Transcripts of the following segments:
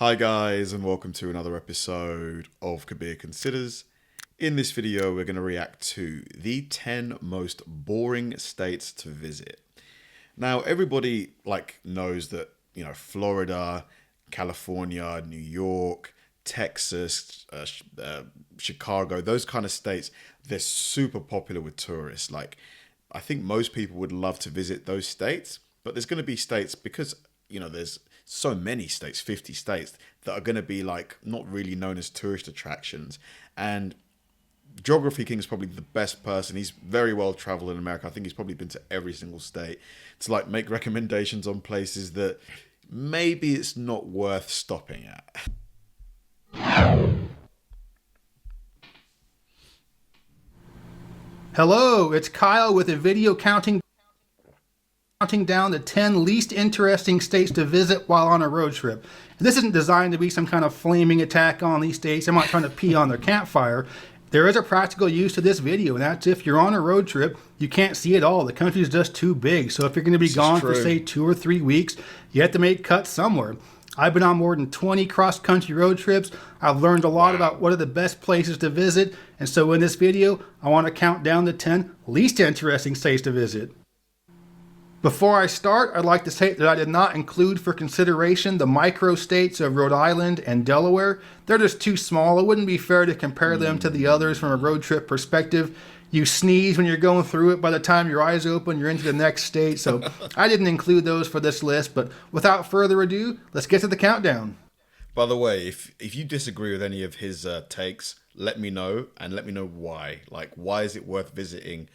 Hi guys, and welcome to another episode of Kabir Considers. In this video, we're going to react to the 10 most boring states to visit. Now, everybody knows that, Florida, California, New York, Texas, Chicago, those kind of states, they're super popular with tourists. I think most people would love to visit those states, but there's going to be states because, there's so many states, 50 states, that are going to be not really known as tourist attractions. And Geography King is probably the best person. He's very well traveled in America. I think he's probably been to every single state to make recommendations on places that maybe it's not worth stopping at. Hello, it's Kyle with a video counting down the 10 least interesting states to visit while on a road trip. And this isn't designed to be some kind of flaming attack on these states. I'm not trying to pee on their campfire. There is a practical use to this video, and that's if you're on a road trip, you can't see it all. The country's just too big. So if you're going to be gone for, say, 2 or 3 weeks, you have to make cuts somewhere. I've been on more than 20 cross-country road trips. I've learned a lot about what are the best places to visit. And so in this video, I want to count down the 10 least interesting states to visit. Before I start, I'd like to say that I did not include for consideration the micro-states of Rhode Island and Delaware. They're just too small. It wouldn't be fair to compare them to the others from a road trip perspective. You sneeze when you're going through it. By the time your eyes open, you're into the next state. So I didn't include those for this list. But without further ado, let's get to the countdown. By the way, if you disagree with any of his takes, let me know, and let me know why. Why is it worth visiting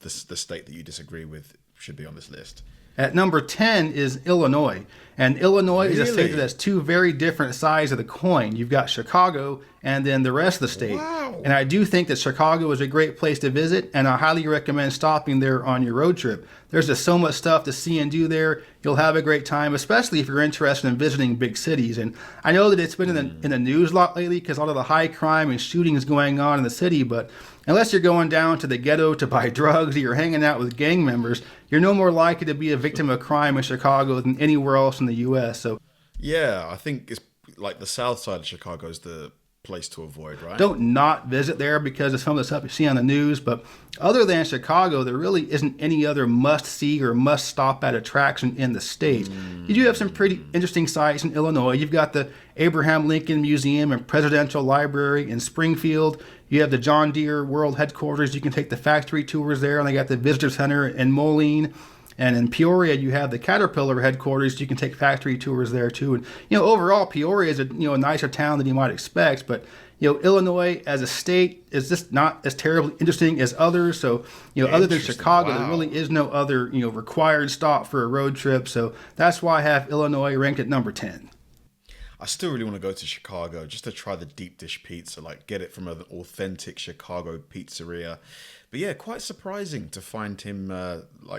the state that you disagree with should be on this list? At number 10 is Illinois. And Illinois is a state that has two very different sides of the coin. You've got Chicago and then the rest of the state. Wow. And I do think that Chicago is a great place to visit, and I highly recommend stopping there on your road trip. There's just so much stuff to see and do there. You'll have a great time, especially if you're interested in visiting big cities. And I know that it's been in the news a lot lately because a lot of the high crime and shootings going on in the city, but unless you're going down to the ghetto to buy drugs or you're hanging out with gang members, you're no more likely to be a victim of crime in Chicago than anywhere else in the U.S. So, yeah, I think it's the south side of Chicago is the place to avoid, right? don't not visit there because of some of the stuff you see on the news. But other than Chicago, there really isn't any other must-see or must-stop-at attraction in the state. You do have some pretty interesting sites in Illinois. You've got the Abraham Lincoln Museum and Presidential Library in Springfield. You have the John Deere World Headquarters. You can take the factory tours there, and they got the Visitor Center in Moline. And in Peoria, you have the Caterpillar headquarters. You can take factory tours there too. And overall, Peoria is a nicer town than you might expect. But Illinois as a state is just not as terribly interesting as others. So other than Chicago, there really is no other required stop for a road trip. So that's why I have Illinois ranked at number 10. I still really want to go to Chicago just to try the deep dish pizza, get it from an authentic Chicago pizzeria. But yeah, quite surprising to find him,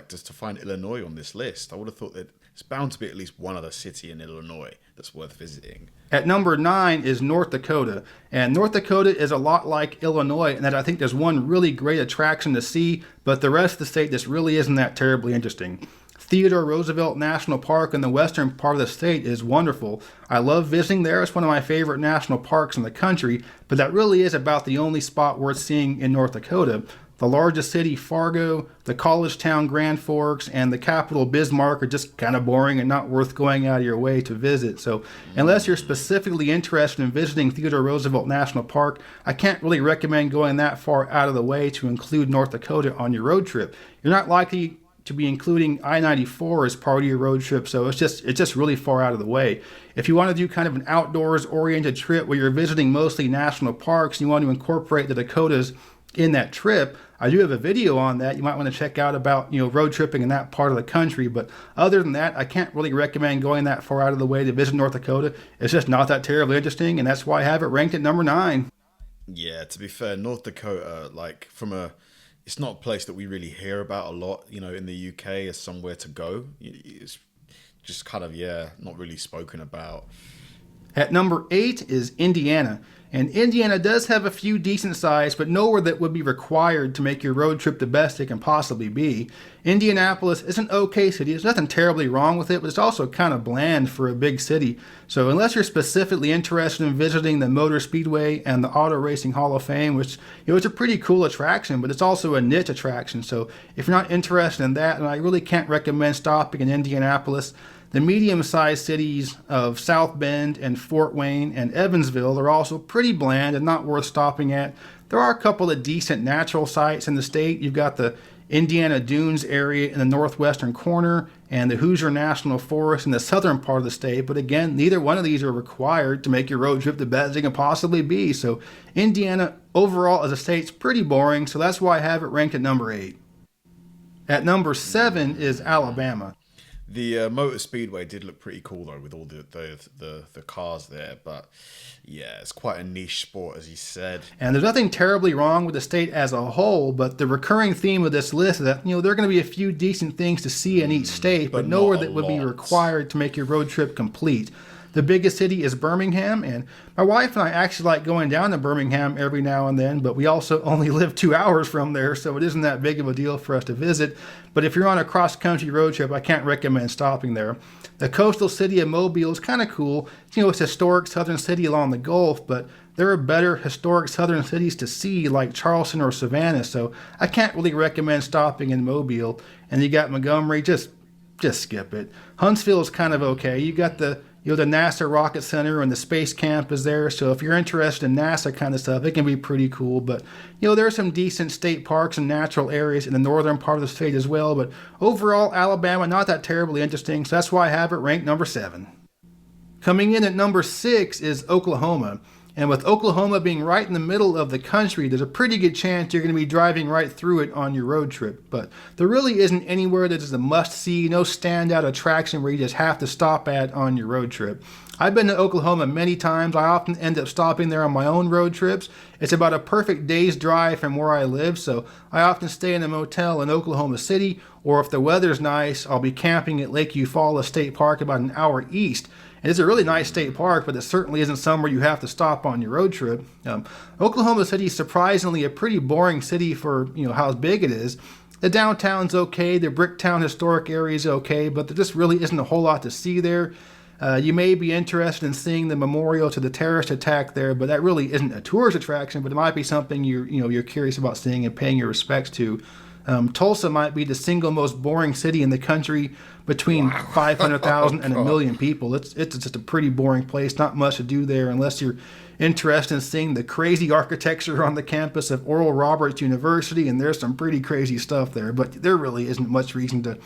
just to find Illinois on this list. I would have thought that it's bound to be at least one other city in Illinois that's worth visiting. At number 9 is North Dakota. And North Dakota is a lot like Illinois in that I think there's one really great attraction to see, but the rest of the state just really isn't that terribly interesting. Theodore Roosevelt National Park in the western part of the state is wonderful. I love visiting there. It's one of my favorite national parks in the country, but that really is about the only spot worth seeing in North Dakota. The largest city, Fargo, the college town, Grand Forks, and the capital, Bismarck, are just kind of boring and not worth going out of your way to visit. So unless you're specifically interested in visiting Theodore Roosevelt National Park, I can't really recommend going that far out of the way to include North Dakota on your road trip. You're not likely to be including I-94 as part of your road trip, so it's just really far out of the way. If you want to do kind of an outdoors-oriented trip where you're visiting mostly national parks and you want to incorporate the Dakotas in that trip, I do have a video on that. You might want to check out about road tripping in that part of the country. But other than that, I can't really recommend going that far out of the way to visit North Dakota. It's just not that terribly interesting, and that's why I have it ranked at number 9. Yeah, to be fair, North Dakota, it's not a place that we really hear about a lot, in the UK as somewhere to go. It's just kind of, not really spoken about. At number 8 is Indiana. And Indiana does have a few decent sites, but nowhere that would be required to make your road trip the best it can possibly be. Indianapolis is an okay city. There's nothing terribly wrong with it, but it's also kind of bland for a big city. So unless you're specifically interested in visiting the Motor Speedway and the Auto Racing Hall of Fame, which it's a pretty cool attraction, but it's also a niche attraction. So if you're not interested in that, then I really can't recommend stopping in Indianapolis. The medium-sized cities of South Bend and Fort Wayne and Evansville are also pretty bland and not worth stopping at. There are a couple of decent natural sites in the state. You've got the Indiana Dunes area in the northwestern corner and the Hoosier National Forest in the southern part of the state. But again, neither one of these are required to make your road trip the best it can possibly be. So Indiana overall as a state is pretty boring, so that's why I have it ranked at number 8. At number 7 is Alabama. The Motor Speedway did look pretty cool though, with all the cars there. But yeah, it's quite a niche sport, as you said. And there's nothing terribly wrong with the state as a whole, but the recurring theme of this list is that there are going to be a few decent things to see in each state, but nowhere that would be required to make your road trip complete. The biggest city is Birmingham, and my wife and I actually like going down to Birmingham every now and then, but we also only live 2 hours from there, so it isn't that big of a deal for us to visit. But if you're on a cross-country road trip, I can't recommend stopping there. The coastal city of Mobile is kind of cool. It's a historic southern city along the Gulf, but there are better historic southern cities to see like Charleston or Savannah, so I can't really recommend stopping in Mobile. And you got Montgomery, just skip it. Huntsville is kind of okay. You got the NASA Rocket Center and the Space Camp is there. So if you're interested in NASA kind of stuff, it can be pretty cool. But, there are some decent state parks and natural areas in the northern part of the state as well. But overall, Alabama, not that terribly interesting. So that's why I have it ranked number 7. Coming in at number 6 is Oklahoma. And with Oklahoma being right in the middle of the country, there's a pretty good chance you're going to be driving right through it on your road trip. But there really isn't anywhere that is a must-see, no standout attraction where you just have to stop at on your road trip. I've been to Oklahoma many times. I often end up stopping there on my own road trips. It's about a perfect day's drive from where I live, so I often stay in a motel in Oklahoma City, or if the weather's nice, I'll be camping at Lake Eufaula State Park about an hour east. And it's a really nice state park, but it certainly isn't somewhere you have to stop on your road trip. Oklahoma City is surprisingly a pretty boring city for how big it is. The downtown's okay, the Bricktown historic area is okay, but there just really isn't a whole lot to see there. You may be interested in seeing the memorial to the terrorist attack there, but that really isn't a tourist attraction. But it might be something you're curious about seeing and paying your respects to. Tulsa might be the single most boring city in the country, between 500,000 and 1 million people. It's just a pretty boring place. Not much to do there unless you're interested in seeing the crazy architecture on the campus of Oral Roberts University, and there's some pretty crazy stuff there. But there really isn't much reason to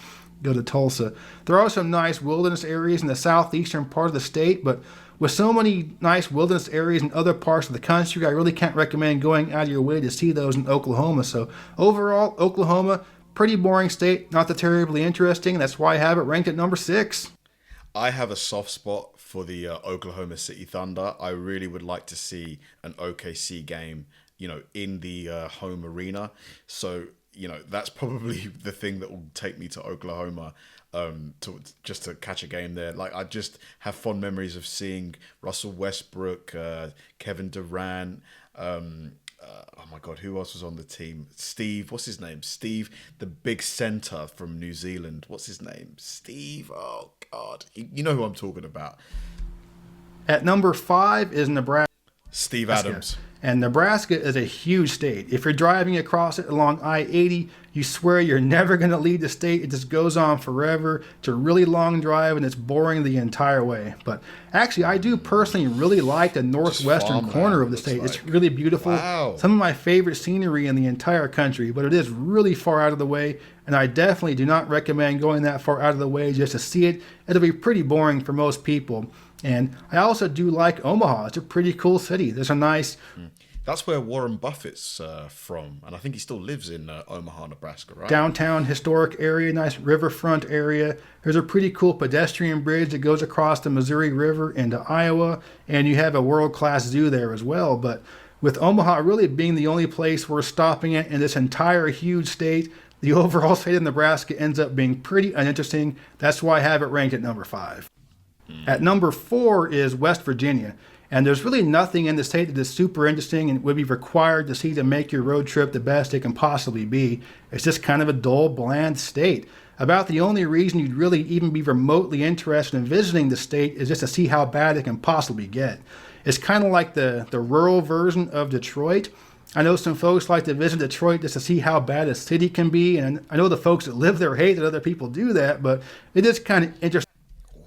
go to Tulsa. There are some nice wilderness areas in the southeastern part of the state, but with so many nice wilderness areas in other parts of the country, I really can't recommend going out of your way to see those in Oklahoma. So overall, Oklahoma, pretty boring state, not that terribly interesting. That's why I have it ranked at number 6. I have a soft spot for the Oklahoma City Thunder. I really would like to see an OKC game, in the home arena. So, that's probably the thing that will take me to Oklahoma. To catch a game there. Like, I just have fond memories of seeing Russell Westbrook, Kevin Durant, oh my God, who else was on the team? Steve, what's his name? Steve, the big center from New Zealand. What's his name? Steve, oh God. You know who I'm talking about. At number 5 is Nebraska. Steve Adams. And Nebraska is a huge state. If you're driving across it along I-80, you swear you're never going to leave the state. It just goes on forever. It's a really long drive, and it's boring the entire way. But actually, I do personally really like the northwestern corner of the state. It's really beautiful. Wow. Some of my favorite scenery in the entire country, but it is really far out of the way, and I definitely do not recommend going that far out of the way just to see it. It'll be pretty boring for most people. And I also do like Omaha. It's a pretty cool city. There's a nice... That's where Warren Buffett's from, and I think he still lives in Omaha, Nebraska, right? Downtown historic area, nice riverfront area. There's a pretty cool pedestrian bridge that goes across the Missouri River into Iowa, and you have a world-class zoo there as well. But with Omaha really being the only place we're stopping at in this entire huge state, the overall state of Nebraska ends up being pretty uninteresting. That's why I have it ranked at number 5. At number 4 is West Virginia. And there's really nothing in the state that is super interesting and would be required to see to make your road trip the best it can possibly be. It's just kind of a dull, bland state. About the only reason you'd really even be remotely interested in visiting the state is just to see how bad it can possibly get. It's kind of like the rural version of Detroit. I know some folks like to visit Detroit just to see how bad a city can be, and I know the folks that live there hate that other people do that, but it is kind of interesting.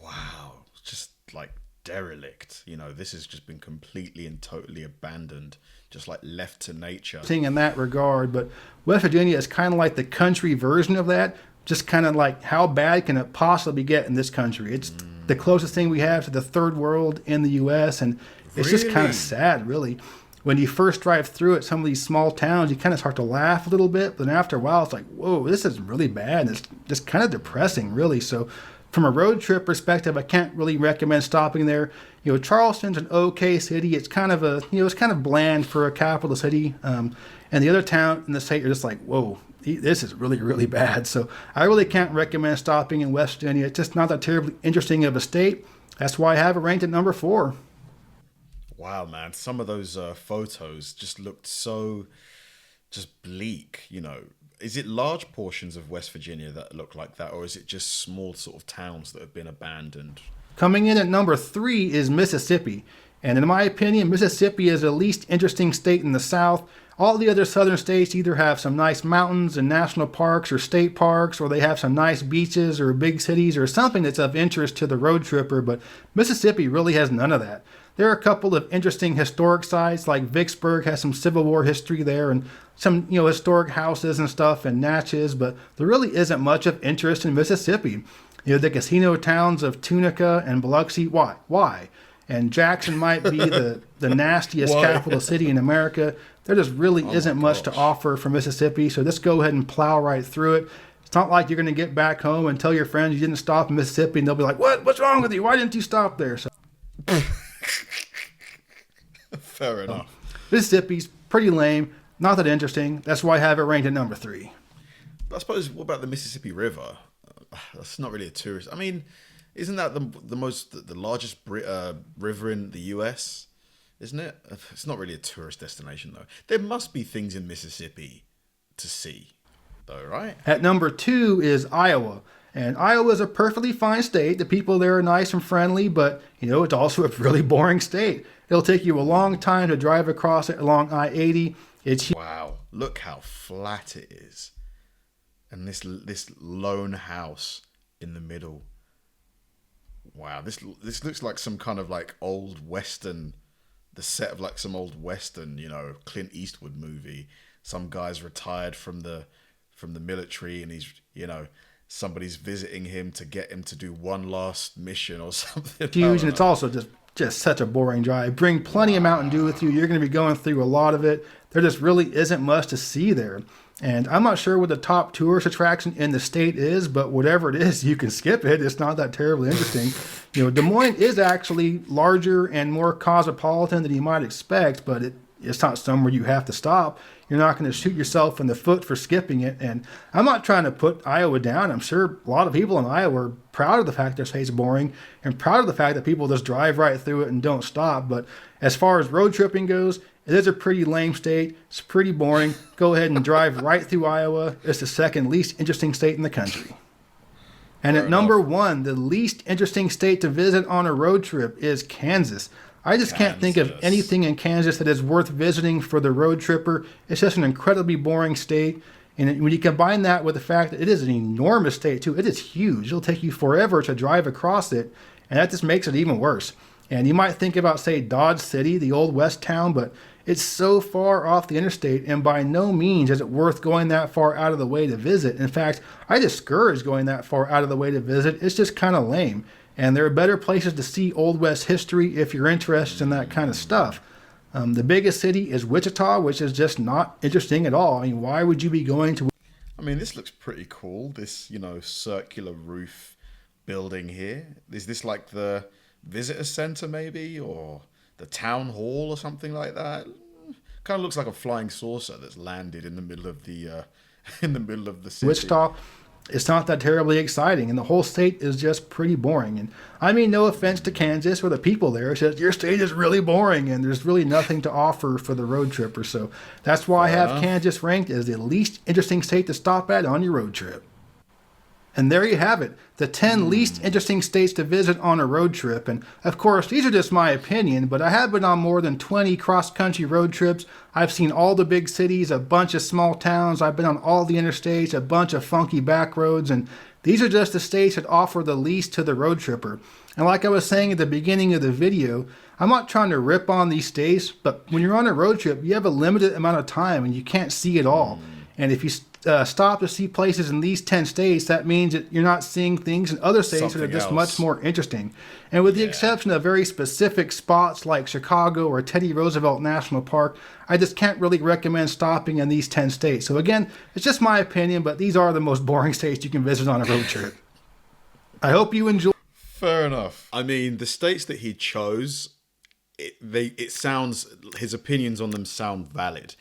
Wow, just like derelict. This has just been completely and totally abandoned, just like left to nature. In that regard, but West Virginia is kind of like the country version of that, just kind of like how bad can it possibly get in this country. It's the closest thing we have to the third world in the U.S., and it's just kind of sad, really. When you first drive through it, some of these small towns, you kind of start to laugh a little bit, but then after a while, it's like, whoa, this is really bad. And it's just kind of depressing, really. So from a road trip perspective, I can't really recommend stopping there. Charleston's an okay city. It's kind of it's kind of bland for a capital city. And the other town in the state, you're just like, whoa, this is really, really bad. So I really can't recommend stopping in West Virginia. It's just not that terribly interesting of a state. That's why I have it ranked at number 4. Wow, man. Some of those photos just looked so just bleak, Is it large portions of West Virginia that look like that, or is it just small sort of towns that have been abandoned? Coming in at number 3 is Mississippi. And in my opinion, Mississippi is the least interesting state in the South. All the other southern states either have some nice mountains and national parks or state parks, or they have some nice beaches or big cities or something that's of interest to the road tripper, but Mississippi really has none of that. There are a couple of interesting historic sites, like Vicksburg has some Civil War history there, and some historic houses and stuff, and Natchez, but there really isn't much of interest in Mississippi. The casino towns of Tunica and Biloxi, why? And Jackson might be the nastiest capital city in America. There just really isn't much to offer for Mississippi, so just go ahead and plow right through it. It's not like you're going to get back home and tell your friends you didn't stop in Mississippi, and they'll be like, what's wrong with you? Why didn't you stop there? So Fair enough. Mississippi's pretty lame, not that interesting. That's why I have it ranked at number 3. But I suppose, what about the Mississippi River? That's not really a tourist. I mean, isn't that the largest river in the US? Isn't it? It's not really a tourist destination, though. There must be things in Mississippi to see, though, right? At number 2 is Iowa. And Iowa is a perfectly fine state. The people there are nice and friendly, but, it's also a really boring state. It'll take you a long time to drive across it along I-80. Wow, look how flat it is. And this lone house in the middle. Wow, this looks like some kind of like old Western, the set of like some old Western, Clint Eastwood movie. Some guy's retired from the military, and he's, somebody's visiting him to get him to do one last mission or something. Huge, and it's also just such a boring drive. Bring plenty of Mountain Dew with you. You're going to be going through a lot of it. There just really isn't much to see there. And I'm not sure what the top tourist attraction in the state is, but whatever it is, you can skip it. It's not that terribly interesting. Des Moines is actually larger and more cosmopolitan than you might expect, but it's not somewhere you have to stop. You're not going to shoot yourself in the foot for skipping it. And I'm not trying to put Iowa down. I'm sure a lot of people in Iowa are proud of the fact their state's boring and proud of the fact that people just drive right through it and don't stop. But as far as road tripping goes, it is a pretty lame state. It's pretty boring. Go ahead and drive right through Iowa. It's the second least interesting state in the country. And at number 1, the least interesting state to visit on a road trip is Kansas. I just can't think of anything in Kansas that is worth visiting for the road tripper. It's just an incredibly boring state. And when you combine that with the fact that it is an enormous state, too, it is huge. It'll take you forever to drive across it. And that just makes it even worse. And you might think about, say, Dodge City, the old West town, but it's so far off the interstate, and by no means is it worth going that far out of the way to visit. In fact, I discourage going that far out of the way to visit. It's just kind of lame. And there are better places to see Old West history if you're interested in that kind of stuff. The biggest city is Wichita, which is just not interesting at all. I mean, why would you be going to... I mean, this looks pretty cool, this, circular roof building here. Is this like the visitor center maybe, or the town hall or something like that? Kind of looks like a flying saucer that's landed in the middle of the city. Wichita. it's not that terribly exciting, and the whole state is just pretty boring. And I mean, no offense to Kansas or the people there, it's just your state is really boring, and there's really nothing to offer for the road tripper. So that's why I have Kansas ranked as the least interesting state to stop at on your road trip. And there you have it, the 10 least interesting states to visit on a road trip. And of course, these are just my opinion, but I have been on more than 20 cross-country road trips. I've seen all the big cities, a bunch of small towns. I've been on all the interstates, a bunch of funky back roads, and these are just the states that offer the least to the road tripper. And like I was saying at the beginning of the video, I'm not trying to rip on these states, but when you're on a road trip, you have a limited amount of time and you can't see it all. And if you stop to see places in these 10 states, that means that you're not seeing things in other states that are just much more interesting. And with the exception of very specific spots like Chicago or Teddy Roosevelt National Park, I just can't really recommend stopping in these 10 states. So again, it's just my opinion, but these are the most boring states you can visit on a road trip. I hope you enjoy. Fair enough. I mean, the states that he chose, it sounds, his opinions on them sound valid.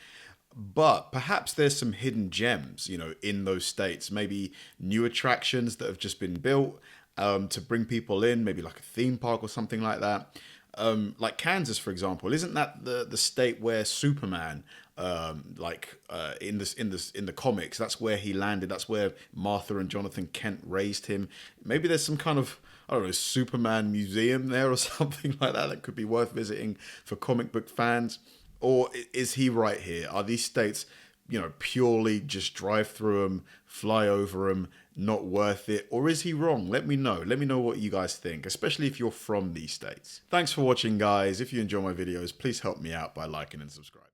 But perhaps there's some hidden gems, in those states. Maybe new attractions that have just been built to bring people in, maybe like a theme park or something like that. Like Kansas, for example, isn't that the state where Superman, in the comics, that's where he landed. That's where Martha and Jonathan Kent raised him. Maybe there's some kind of, I don't know, Superman museum there or something like that could be worth visiting for comic book fans. Or is he right here? Are these states, purely just drive through them, fly over them, not worth it? Or is he wrong? Let me know. Let me know what you guys think, especially if you're from these states. Thanks for watching, guys. If you enjoy my videos, please help me out by liking and subscribing.